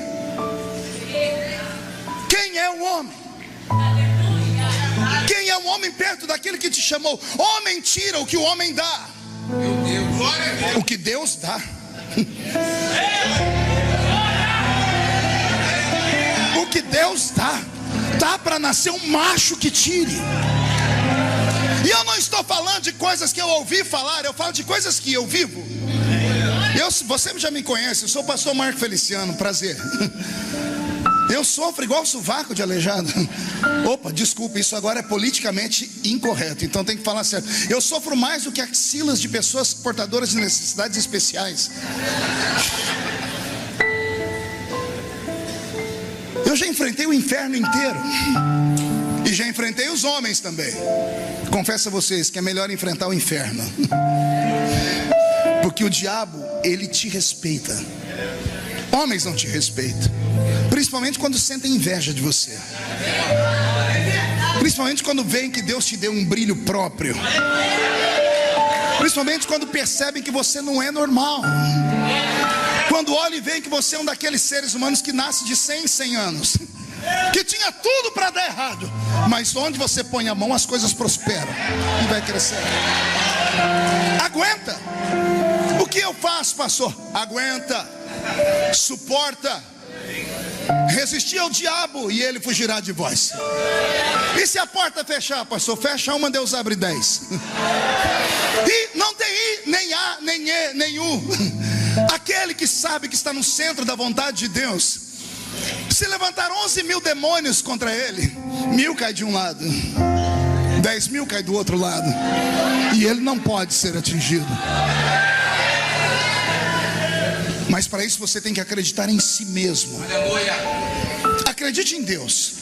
Quem é o homem? Quem é o homem perto daquele que te chamou? Homem tira o que o homem dá. Meu Deus. O que Deus dá. O que Deus dá para nascer um macho que tire. E eu não estou falando de coisas que eu ouvi falar, eu falo de coisas que eu vivo. Você já me conhece, eu sou o pastor Marco Feliciano, prazer. Eu sofro igual sovaco de aleijado. Opa, desculpa, isso agora é politicamente incorreto, então tem que falar certo. Eu sofro mais do que axilas de pessoas portadoras de necessidades especiais. Eu já enfrentei o inferno inteiro. E já enfrentei os homens também. Confesso a vocês que é melhor enfrentar o inferno. Porque o diabo, ele te respeita. Homens não te respeitam. Principalmente quando sentem inveja de você. Principalmente quando veem que Deus te deu um brilho próprio. Principalmente quando percebem que você não é normal. Quando olham e veem que você é um daqueles seres humanos que nasce de 100 em 100 anos, que tinha tudo para dar errado, mas onde você põe a mão as coisas prosperam e vai crescer. Aguenta. O que eu faço, pastor? Aguenta. Suporta. Resistir ao diabo e ele fugirá de vós. E se a porta fechar, pastor? Fecha uma, Deus abre 10. E não tem I, nem A, nem E, nem U. Aquele que sabe que está no centro da vontade de Deus, se levantar 11.000 demônios contra ele, 1.000 cai de um lado, 10.000 cai do outro lado, e ele não pode ser atingido. Mas para isso você tem que acreditar em si mesmo. Acredite em Deus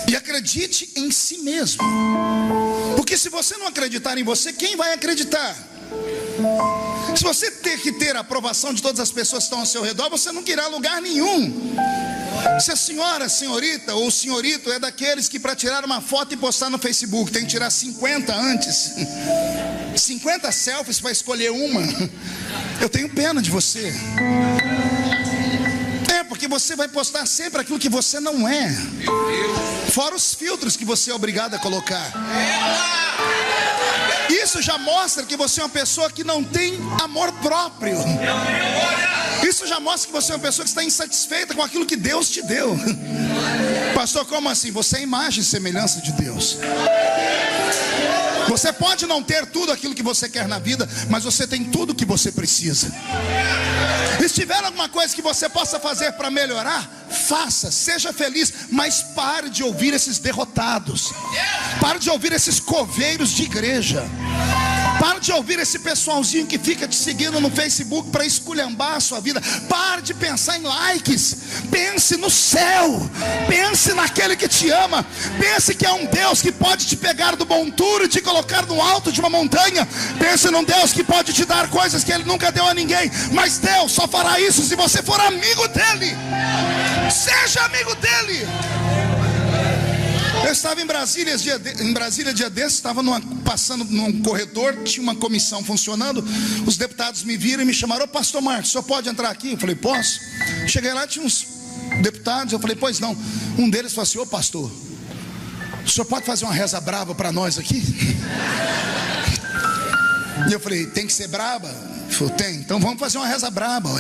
e acredite em si mesmo. Porque se você não acreditar em você, quem vai acreditar? Se você ter que ter a aprovação de todas as pessoas que estão ao seu redor, você não irá a lugar nenhum. Se a senhora, senhorita ou senhorito é daqueles que para tirar uma foto e postar no Facebook tem que tirar 50 antes, 50 selfies para escolher uma, eu tenho pena de você. Porque você vai postar sempre aquilo que você não é, fora os filtros que você é obrigado a colocar. Isso já mostra que você é uma pessoa que não tem amor próprio. Isso já mostra que você é uma pessoa que está insatisfeita com aquilo que Deus te deu. Pastor, como assim? Você é a imagem e semelhança de Deus. Você pode não ter tudo aquilo que você quer na vida, mas você tem tudo que você precisa. E se tiver alguma coisa que você possa fazer para melhorar, faça, seja feliz, mas pare de ouvir esses derrotados. Pare de ouvir esses coveiros de igreja. Pare de ouvir esse pessoalzinho que fica te seguindo no Facebook para esculhambar a sua vida. Pare de pensar em likes. Pense no céu. Pense naquele que te ama. Pense que é um Deus que pode te pegar do monturo e te colocar no alto de uma montanha. Pense num Deus que pode te dar coisas que Ele nunca deu a ninguém. Mas Deus só fará isso se você for amigo dEle. Seja amigo dEle. Eu estava em Brasília dia desses, estava passando num corredor, tinha uma comissão funcionando. Os deputados me viram e me chamaram: ô pastor Marcos, o senhor pode entrar aqui? Eu falei: posso. Cheguei lá, tinha uns deputados, eu falei: pois não. Um deles falou assim: ô pastor, o senhor pode fazer uma reza brava para nós aqui? E eu falei: tem que ser braba? Ele falou: tem. Então vamos fazer uma reza braba.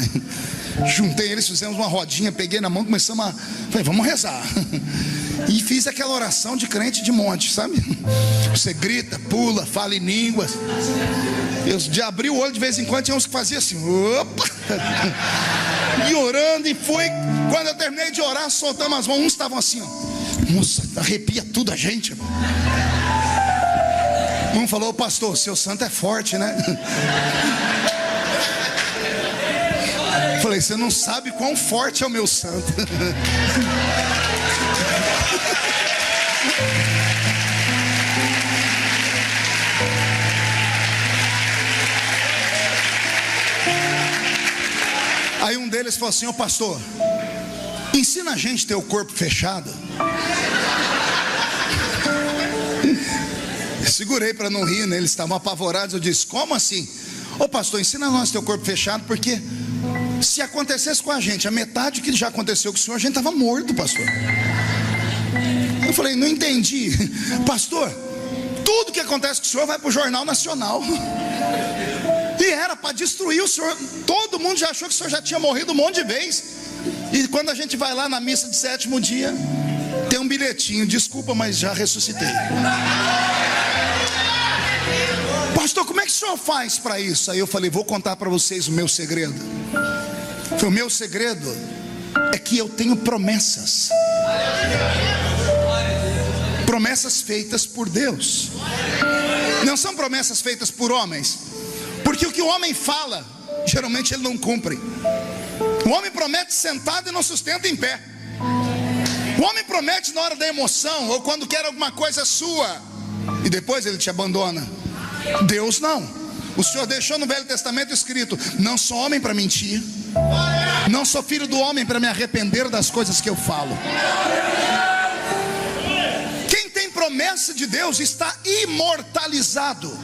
Juntei eles, fizemos uma rodinha, peguei na mão, começamos a... Falei: vamos rezar. E fiz aquela oração de crente de monte, sabe? Você grita, pula, fala em línguas. Eu já abri o olho de vez em quando, tinha uns que faziam assim, opa! E orando, e foi. Quando eu terminei de orar, soltamos as mãos. Uns estavam assim, ó. Nossa, arrepia tudo a gente. Um falou: ô pastor, seu santo é forte, né? Falei: você não sabe quão forte é o meu santo. Aí um deles falou assim: ô pastor, ensina a gente a ter o corpo fechado. Eu segurei para não rir, né? Eles estavam apavorados. Eu disse: como assim? Ô pastor, ensina nós a ter o corpo fechado, porque se acontecesse com a gente a metade que já aconteceu com o senhor, a gente estava morto, pastor. Eu falei: não entendi. Pastor, tudo que acontece com o senhor vai para o Jornal Nacional. E era para destruir o senhor. Todo mundo já achou que o senhor já tinha morrido um monte de vezes. E quando a gente vai lá na missa de 7º dia, tem um bilhetinho: desculpa, mas já ressuscitei. Pastor, como é que o senhor faz para isso? Aí eu falei: vou contar para vocês o meu segredo. O meu segredo é que eu tenho promessas. Promessas feitas por Deus. Não são promessas feitas por homens. Porque o que o homem fala, geralmente ele não cumpre. O homem promete sentado e não sustenta em pé. O homem promete na hora da emoção, ou quando quer alguma coisa sua, e depois ele te abandona. Deus não. O Senhor deixou no Velho Testamento escrito: não sou homem para mentir, não sou filho do homem para me arrepender das coisas que eu falo. Quem tem promessa de Deus está imortalizado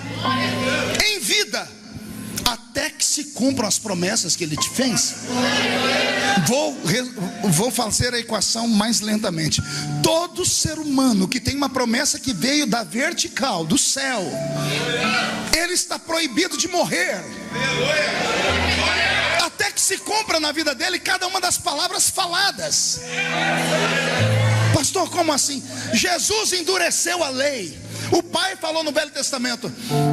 em vida, até que se cumpram as promessas que Ele te fez. Vou fazer a equação mais lentamente. Todo ser humano que tem uma promessa que veio da vertical, do céu, ele está proibido de morrer, até que se cumpra na vida dele cada uma das palavras faladas. Pastor, como assim? Jesus endureceu a lei. O pai falou no Velho Testamento: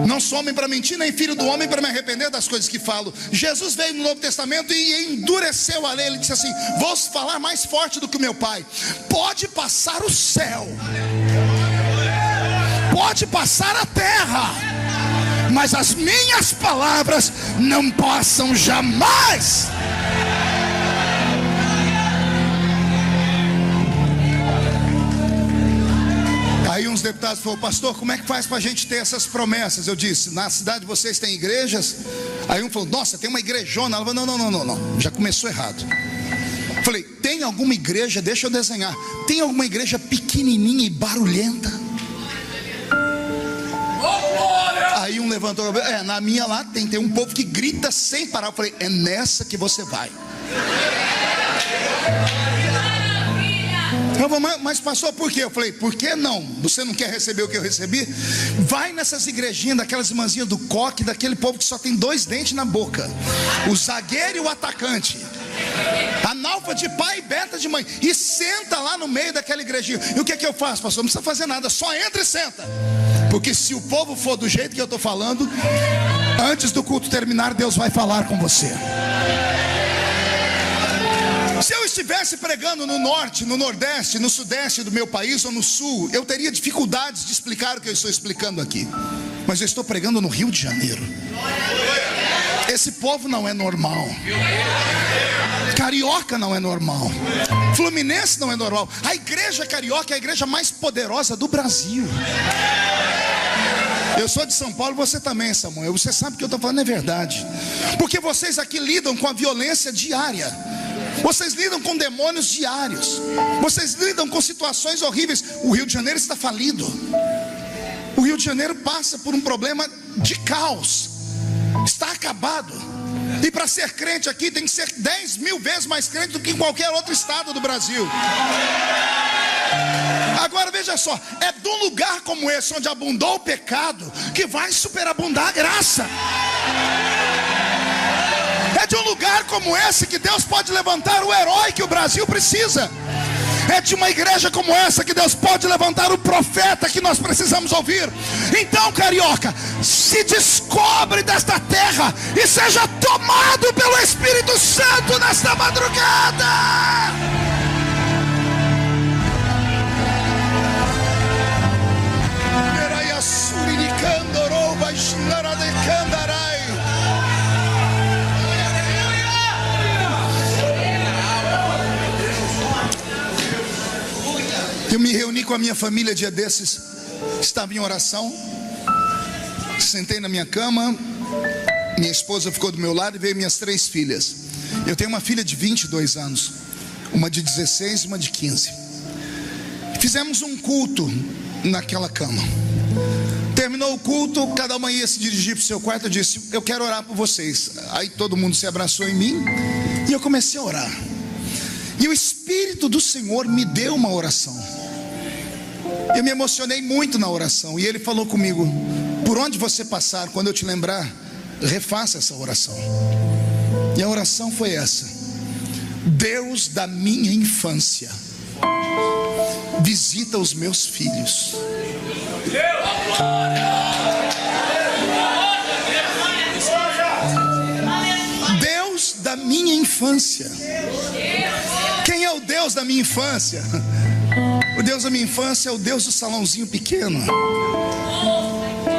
não sou homem para mentir, nem filho do homem para me arrepender das coisas que falo. Jesus veio no Novo Testamento e endureceu a lei. Ele disse assim: vou falar mais forte do que o meu pai. Pode passar o céu, pode passar a terra, mas as minhas palavras não passam jamais. Aí uns deputados falaram: pastor, como é que faz para a gente ter essas promessas? Eu disse: na cidade de vocês tem igrejas? Aí um falou: nossa, tem uma igrejona. Ela falou: não, já começou errado. Falei: tem alguma igreja, deixa eu desenhar, tem alguma igreja pequenininha e barulhenta? Aí um levantou: na minha lá tem um povo que grita sem parar. Eu falei: é nessa que você vai. Mas pastor, por quê? Eu falei: por que não? Você não quer receber o que eu recebi? Vai nessas igrejinhas, daquelas irmãzinhas do coque, daquele povo que só tem 2 dentes na boca, o zagueiro e o atacante, analfa de pai e beta de mãe, e senta lá no meio daquela igrejinha. E o que é que eu faço, pastor? Não precisa fazer nada, só entra e senta. Porque se o povo for do jeito que eu estou falando, antes do culto terminar, Deus vai falar com você. Se eu estivesse pregando no norte, no nordeste, no sudeste do meu país ou no sul, eu teria dificuldades de explicar o que eu estou explicando aqui. Mas eu estou pregando no Rio de Janeiro. Esse povo não é normal. Carioca não é normal. Fluminense não é normal. A igreja carioca é a igreja mais poderosa do Brasil. Eu sou de São Paulo, você também, Samuel. Você sabe que eu estou falando é verdade. Porque vocês aqui lidam com a violência diária. Vocês lidam com demônios diários. Vocês lidam com situações horríveis. O Rio de Janeiro está falido. O Rio de Janeiro passa por um problema de caos. Está acabado. E para ser crente aqui tem que ser 10 mil vezes mais crente do que em qualquer outro estado do Brasil. Agora veja só, é de um lugar como esse, onde abundou o pecado, que vai superabundar a graça. É de um lugar como esse que Deus pode levantar o herói que o Brasil precisa. É de uma igreja como essa que Deus pode levantar o profeta que nós precisamos ouvir. Então, carioca, se descobre desta terra e seja tomado pelo Espírito Santo nesta madrugada. Eu me reuni com a minha família dia desses, estava em oração, sentei na minha cama, minha esposa ficou do meu lado e veio minhas 3 filhas. Eu tenho uma filha de 22 anos, uma de 16 e uma de 15. Fizemos um culto naquela cama. Terminou o culto, cada uma ia se dirigir para o seu quarto. Eu disse: eu quero orar por vocês. Aí todo mundo se abraçou em mim e eu comecei a orar. E o Espírito do Senhor me deu uma oração. Eu me emocionei muito na oração. E Ele falou comigo: por onde você passar, quando eu te lembrar, refaça essa oração. E a oração foi essa: Deus da minha infância, visita os meus filhos. Deus da minha infância. Quem é o Deus da minha infância? O Deus da minha infância é o Deus do salãozinho pequeno.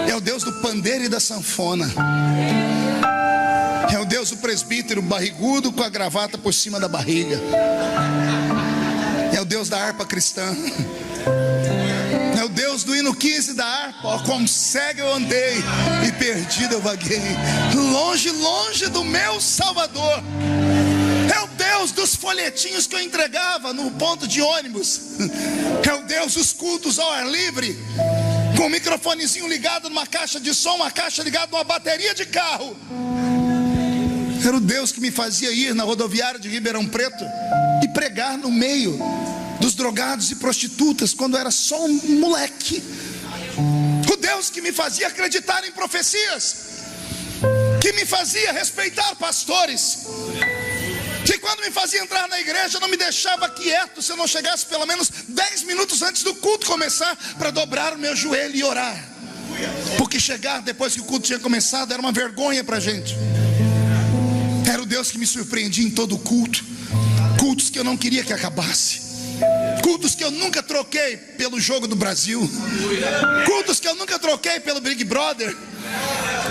É o Deus do pandeiro e da sanfona. É o Deus do presbítero barrigudo com a gravata por cima da barriga. É o Deus da harpa cristã. É o Deus do hino 15 da harpa. Ó, como cego eu andei e perdido eu vaguei, longe, longe do meu Salvador. É o Deus dos folhetinhos que eu entregava no ponto de ônibus. É o Deus dos cultos ao ar livre, com um microfonezinho ligado numa caixa de som, uma caixa ligada numa bateria de carro. Era o Deus que me fazia ir na rodoviária de Ribeirão Preto e pregar no meio dos drogados e prostitutas, quando era só um moleque. O Deus que me fazia acreditar em profecias, que me fazia respeitar pastores, que quando me fazia entrar na igreja não me deixava quieto se eu não chegasse pelo menos 10 minutos antes do culto começar, para dobrar o meu joelho e orar. Porque chegar depois que o culto tinha começado era uma vergonha para a gente. Era o Deus que me surpreendia em todo o culto. Cultos que eu não queria que acabasse. Cultos que eu nunca troquei pelo Jogo do Brasil. Cultos que eu nunca troquei pelo Big Brother.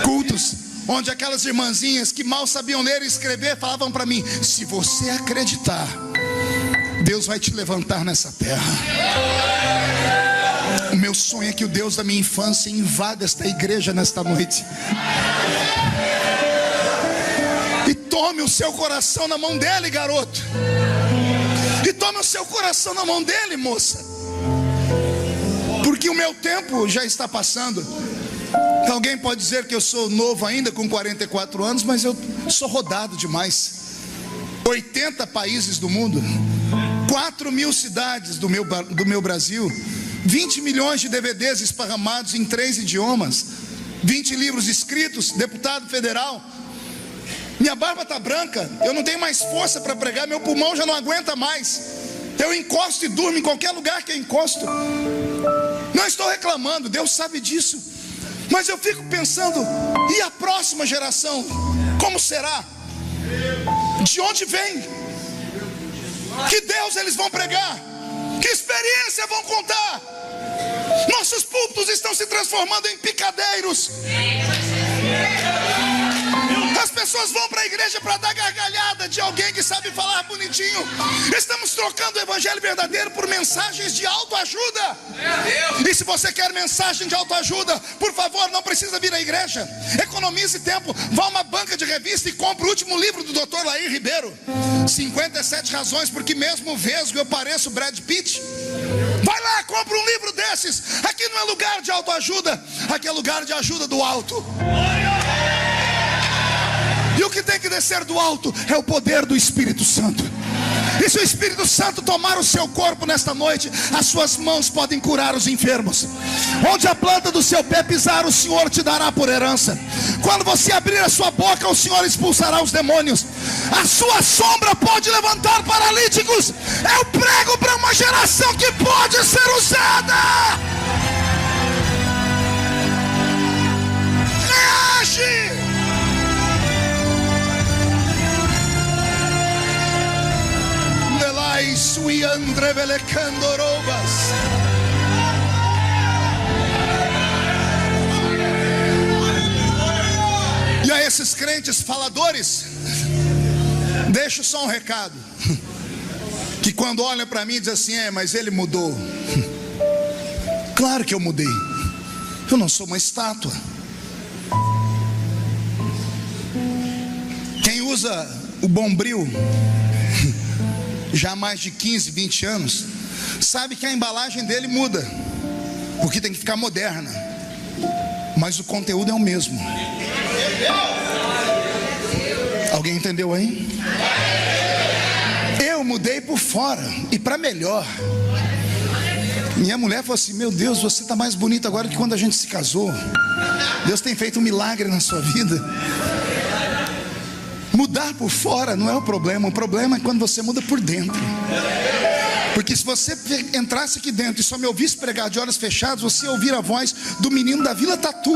Cultos onde aquelas irmãzinhas que mal sabiam ler e escrever falavam para mim: se você acreditar, Deus vai te levantar nessa terra. O meu sonho é que o Deus da minha infância invada esta igreja nesta noite e tome o seu coração na mão dele, garoto. E tome o seu coração na mão dele, moça. Porque o meu tempo já está passando. Alguém pode dizer que eu sou novo ainda, com 44 anos, mas eu sou rodado demais. 80 países do mundo, 4.000 cidades do meu Brasil, 20 milhões de DVDs esparramados em 3 idiomas, 20 livros escritos, deputado federal. Minha barba está branca, eu não tenho mais força para pregar, meu pulmão já não aguenta mais. Eu encosto e durmo em qualquer lugar que eu encosto. Não Não estou reclamando, Deus sabe disso. Mas eu fico pensando, e a próxima geração? Como será? De onde vem? Que Deus eles vão pregar? Que experiência vão contar? Nossos púlpitos estão se transformando em picadeiros. As pessoas vão para a igreja para dar gargalhada de alguém que sabe falar bonitinho. Estamos trocando o evangelho verdadeiro por mensagens de autoajuda. E se você quer mensagem de autoajuda, por favor, não precisa vir à igreja. Economize tempo, vá a uma banca de revista e compre o último livro do Dr. Lair Ribeiro, 57 razões porque mesmo vesgo eu pareço Brad Pitt. Vai lá, compra um livro desses. Aqui não é lugar de autoajuda, aqui é lugar de ajuda do alto. E o que tem que descer do alto é o poder do Espírito Santo. E se o Espírito Santo tomar o seu corpo nesta noite, as suas mãos podem curar os enfermos. Onde a planta do seu pé pisar, o Senhor te dará por herança. Quando você abrir a sua boca, o Senhor expulsará os demônios. A sua sombra pode levantar paralíticos. Eu prego para uma geração que pode ser usada. Reage! E a esses crentes faladores, deixo só um recado, que quando olham para mim dizem assim, mas ele mudou. Claro que eu mudei. Eu não sou uma estátua. Quem usa o Bombril já há mais de 15, 20 anos, sabe que a embalagem dele muda, porque tem que ficar moderna, mas o conteúdo é o mesmo. Alguém entendeu aí? Eu mudei por fora e para melhor. Minha mulher falou assim, meu Deus, você está mais bonito agora que quando a gente se casou. Deus tem feito um milagre na sua vida. Mudar por fora não é o problema é quando você muda por dentro. Porque se você entrasse aqui dentro e só me ouvisse pregar de olhos fechados, você ia ouvir a voz do menino da Vila Tatu,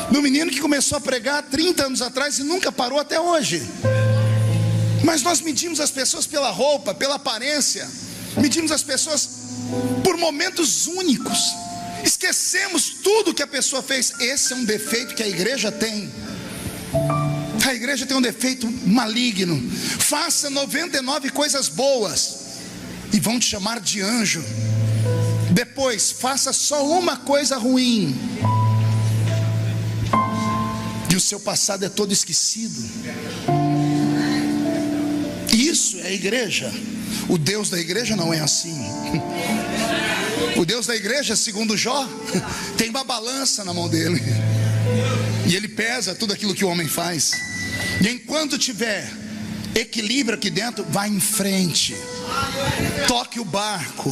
do menino que começou a pregar 30 anos atrás e nunca parou até hoje. Mas nós medimos as pessoas pela roupa, pela aparência, medimos as pessoas por momentos únicos, esquecemos tudo que a pessoa fez. Esse é um defeito que a igreja tem. A igreja tem um defeito maligno. Faça 99 coisas boas e vão te chamar de anjo. Depois faça só uma coisa ruim e o seu passado é todo esquecido. Isso é a igreja. O Deus da igreja não é assim. O Deus da igreja, segundo Jó, tem uma balança na mão dele e ele pesa tudo aquilo que o homem faz. E enquanto tiver equilíbrio aqui dentro, vá em frente, toque o barco.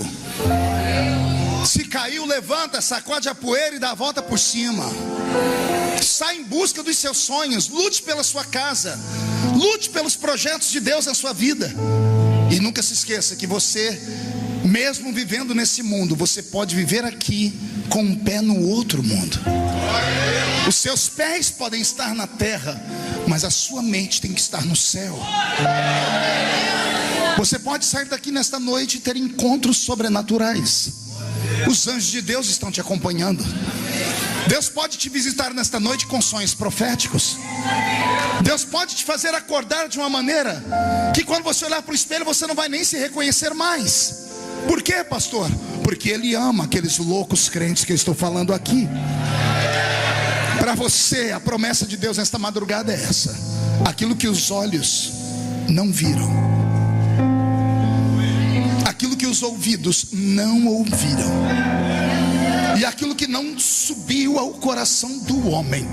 Se caiu, levanta, sacode a poeira e dá a volta por cima. Sai em busca dos seus sonhos, lute pela sua casa, lute pelos projetos de Deus na sua vida. E nunca se esqueça que você, mesmo vivendo nesse mundo, você pode viver aqui com um pé no outro mundo. Os seus pés podem estar na terra, mas a sua mente tem que estar no céu. Você pode sair daqui nesta noite e ter encontros sobrenaturais. Os anjos de Deus estão te acompanhando. Deus pode te visitar nesta noite com sonhos proféticos. Deus pode te fazer acordar de uma maneira que quando você olhar para o espelho você não vai nem se reconhecer mais. Por quê, pastor? Porque Ele ama aqueles loucos crentes que eu estou falando aqui. Para você, a promessa de Deus nesta madrugada é essa: aquilo que os olhos não viram, aquilo que os ouvidos não ouviram, e aquilo que não subiu ao coração do homem,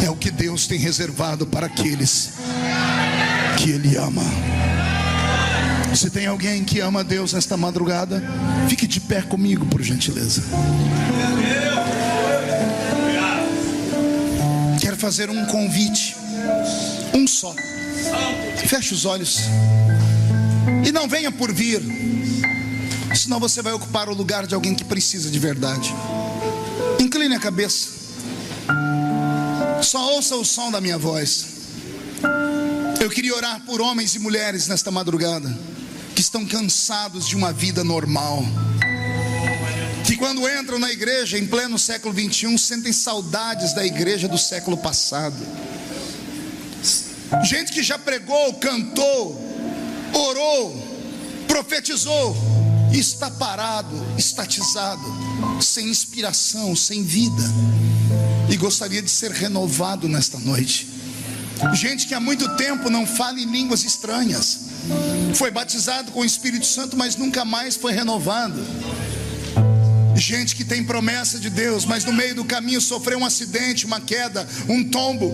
é o que Deus tem reservado para aqueles que Ele ama. Se tem alguém que ama Deus nesta madrugada, fique de pé comigo, por gentileza. Quero fazer um convite, um só. Feche os olhos e não venha por vir. senão você vai ocupar o lugar de alguém que precisa de verdade. Incline a cabeça, só ouça o som da minha voz. Eu queria orar por homens e mulheres nesta madrugada, que estão cansados de uma vida normal, que quando entram na igreja em pleno século 21, sentem saudades da igreja do século passado. Gente que já pregou, cantou, orou, profetizou, e está parado, estatizado, sem inspiração, sem vida, e gostaria de ser renovado nesta noite. Gente que há muito tempo não fala em línguas estranhas, foi batizado com o Espírito Santo, mas nunca mais foi renovado. Gente que tem promessa de Deus, mas no meio do caminho sofreu um acidente, uma queda, um tombo.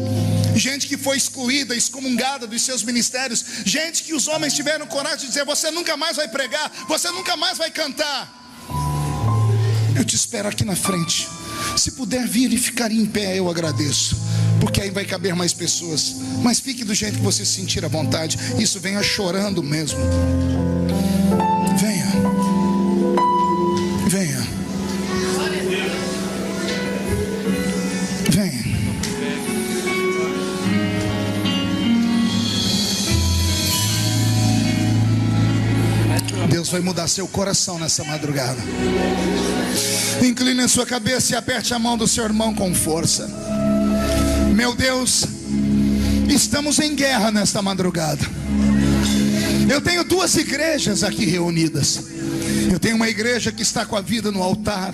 Gente que foi excluída, excomungada dos seus ministérios. Gente que os homens tiveram coragem de dizer: você nunca mais vai pregar, você nunca mais vai cantar. Eu te espero aqui na frente. Se puder vir e ficar em pé, eu agradeço, porque aí vai caber mais pessoas. Mas fique do jeito que você se sentir à vontade. Isso, venha chorando mesmo. Venha. Venha. Venha. Deus vai mudar seu coração nessa madrugada. Incline a sua cabeça e aperte a mão do seu irmão com força. Meu Deus, estamos em guerra nesta madrugada. Eu tenho duas igrejas aqui reunidas. Eu tenho uma igreja que está com a vida no altar,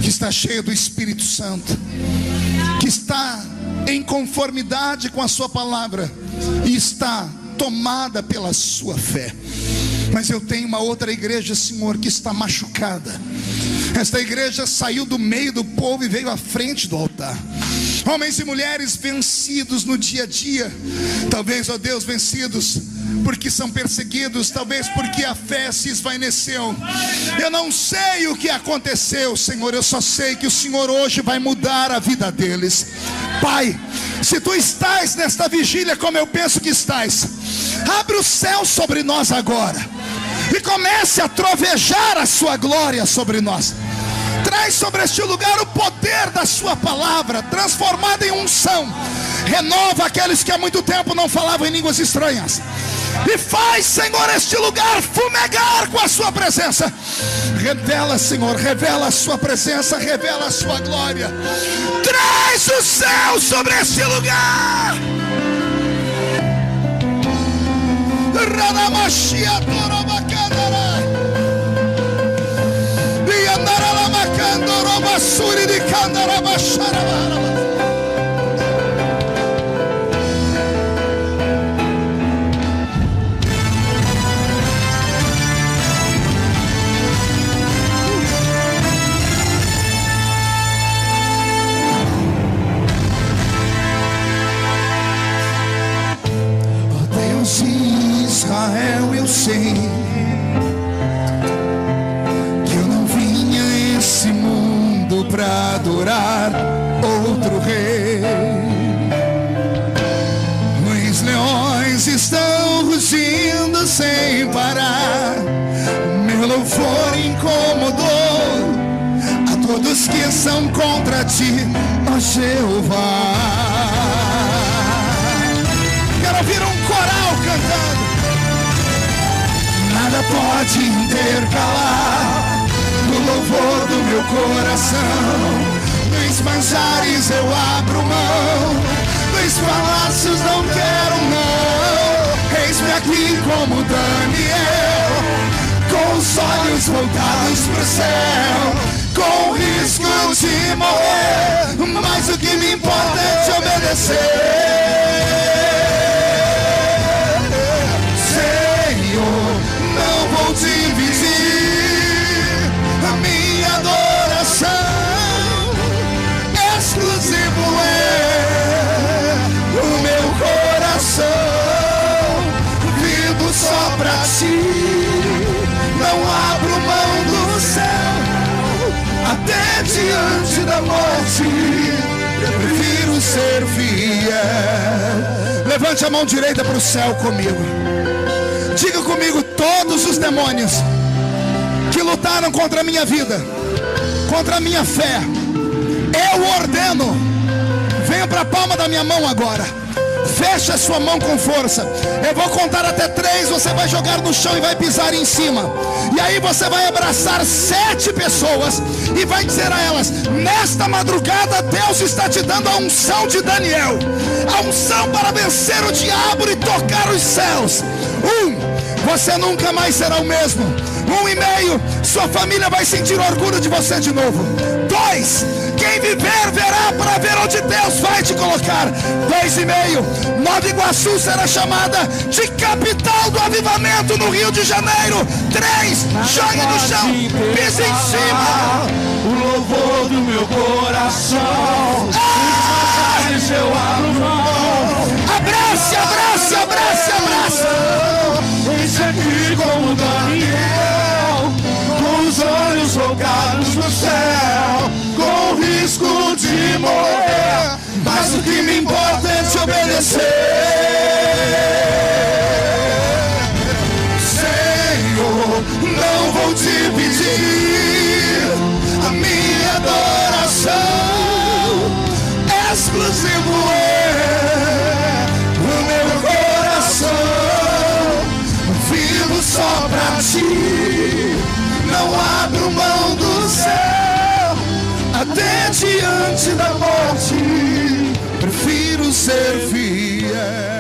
que está cheia do Espírito Santo, que está em conformidade com a sua palavra e está tomada pela sua fé. Mas eu tenho uma outra igreja, Senhor, que está machucada. Esta igreja saiu do meio do povo e veio à frente do altar. Homens e mulheres vencidos no dia a dia. Talvez, ó Deus, vencidos porque são perseguidos, talvez porque a fé se esvaeceu. Eu não sei o que aconteceu, Senhor. Eu só sei que o Senhor hoje vai mudar a vida deles. Pai, se Tu estás nesta vigília como eu penso que estás, abre o céu sobre nós agora e comece a trovejar a Sua glória sobre nós. Traz sobre este lugar o poder da Sua palavra, transformada em unção. Renova aqueles que há muito tempo não falavam em línguas estranhas. E faz, Senhor, este lugar fumegar com a Sua presença. Revela, Senhor, revela a Sua presença, revela a Sua glória. Traz o céu sobre este lugar. Deus de Israel, eu sei que eu não vinha a esse mundo para adorar outro rei. Os leões estão rugindo sem parar. Meu louvor incomodou a todos que são contra Ti, ó Jeová. Quero ouvir um coral cantando. Nada pode intercalar no louvor do meu coração. Dos manjares eu abro mão, dos palácios não quero não. Eis-me aqui como Daniel, com os olhos voltados pro céu, com o risco de morrer, mas o que me importa é te obedecer. Não vou dividir a minha adoração. Exclusivo é o meu coração. Vivo só pra Ti. Não abro mão do céu. Até diante da morte eu prefiro ser fiel. Levante a mão direita para o céu comigo. Diga comigo: todos os demônios que lutaram contra a minha vida, contra a minha fé, eu ordeno, venha para a palma da minha mão agora. Feche a sua mão com força. Eu vou contar até 3. Você vai jogar no chão e vai pisar em cima. E aí você vai abraçar 7 pessoas e vai dizer a elas: nesta madrugada Deus está te dando a unção de Daniel, a unção para vencer o diabo e tocar os céus. 1, você nunca mais será o mesmo. 1,5, sua família vai sentir orgulho de você de novo. 2, quem viver verá para ver onde Deus vai te colocar. 2,5, Nova Iguaçu será chamada de capital do avivamento no Rio de Janeiro. 3, jogue no chão, pise em cima. O louvor do meu coração. Eu abro mão. Abrace, abrace, abrace, abrace. Esse aqui como Daniel, com os olhos focados no céu, com o risco de morrer, mas o que me importa é te obedecer. Senhor, não vou te pedir a minha adoração, exclusivo é o meu coração. Vivo só pra ti, não abro mão do céu, até diante da morte prefiro ser fiel.